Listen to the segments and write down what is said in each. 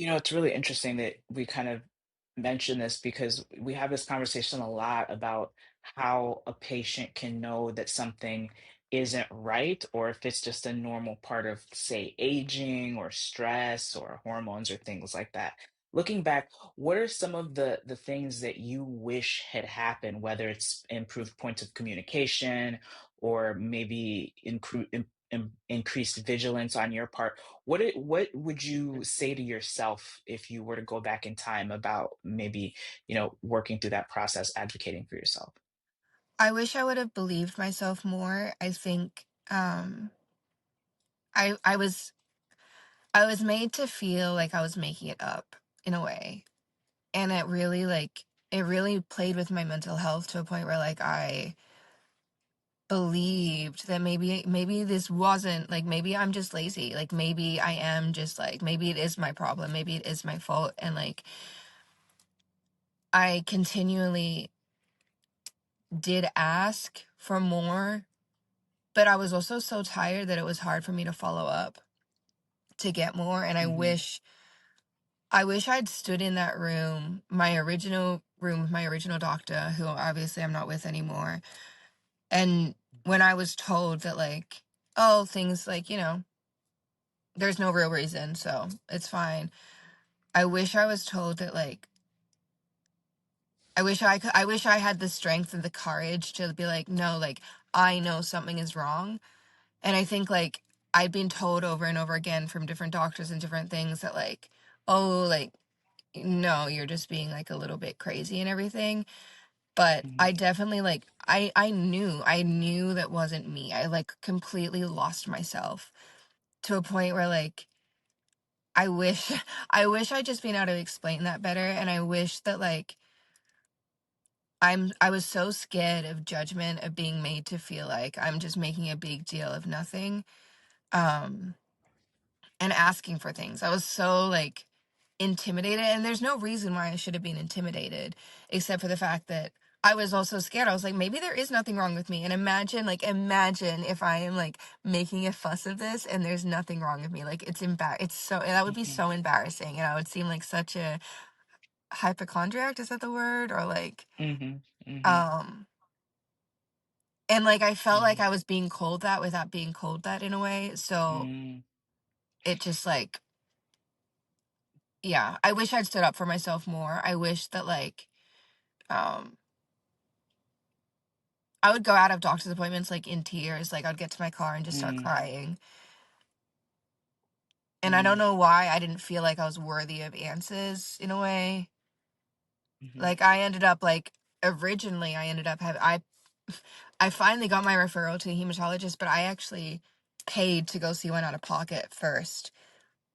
It's really interesting that we kind of mention this because we have this conversation a lot about how a patient can know that something isn't right or if it's just a normal part of, say, aging or stress or hormones or things like that. Looking back, what are some of the things that you wish had happened, whether it's improved points of communication or maybe increased vigilance on your part? What would you say to yourself if you were to go back in time about maybe, working through that process, advocating for yourself? I wish I would have believed myself more. I think I I was I was made to feel like I was making it up in a way. And it really played with my mental health to a point where like I believed that maybe this wasn't like maybe I'm just lazy. Like maybe I am just like maybe it is my problem. Maybe it is my fault. And like I continually did ask for more, but I was also so tired that it was hard for me to follow up to get more. And Mhm, I wish I'd stood in that room, my original room with my original doctor, who obviously I'm not with anymore. And when I was told that, like, oh, things like, there's no real reason, so it's fine. I wish I was told that, like, I wish I had the strength and the courage to be like, no, like, I know something is wrong. And I think, like, I'd been told over and over again from different doctors and different things that, like, oh, like, no, you're just being like a little bit crazy and everything. But mhm, I definitely like I knew that wasn't me. I like completely lost myself to a point where like I wish I wish I'd just been able to explain that better. And I wish that like I was so scared of judgment, of being made to feel like I'm just making a big deal of nothing. Um and asking for things. I was so like intimidated, and there's no reason why I should have been intimidated except for the fact that I was also scared. I was like, maybe there is nothing wrong with me. And imagine if I am like making a fuss of this and there's nothing wrong with me. Like it's so that would be mhm, so embarrassing, and I would seem like such a hypochondriac, is that the word? Or like mhm, mhm, um and like I felt like mhm, I was being cold that without being cold that in a way. So mm, it just like yeah, I wish I'd stood up for myself more. I wish that like um I would go out of doctor's appointments like in tears. Like I'd get to my car and just start mm, crying. And I don't mm, know why I didn't feel like I was worthy of answers in a way. mhm, Like I ended up like originally I ended up having I finally got my referral to a hematologist, but I actually paid to go see one out of pocket first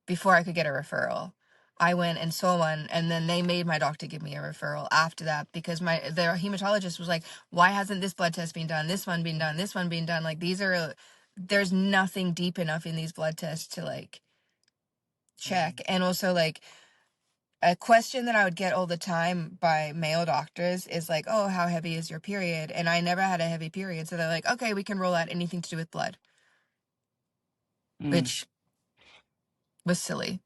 before I could get a referral. I went and saw one, and then they made my doctor give me a referral after that because their hematologist was like, "Why hasn't this blood test been done? This one been done? This one been done? Like there's nothing deep enough in these blood tests to like check." mhm, And also like a question that I would get all the time by male doctors is like, "Oh, how heavy is your period?" And I never had a heavy period, so they're like, "Okay, we can rule out anything to do with blood," mm. which was silly.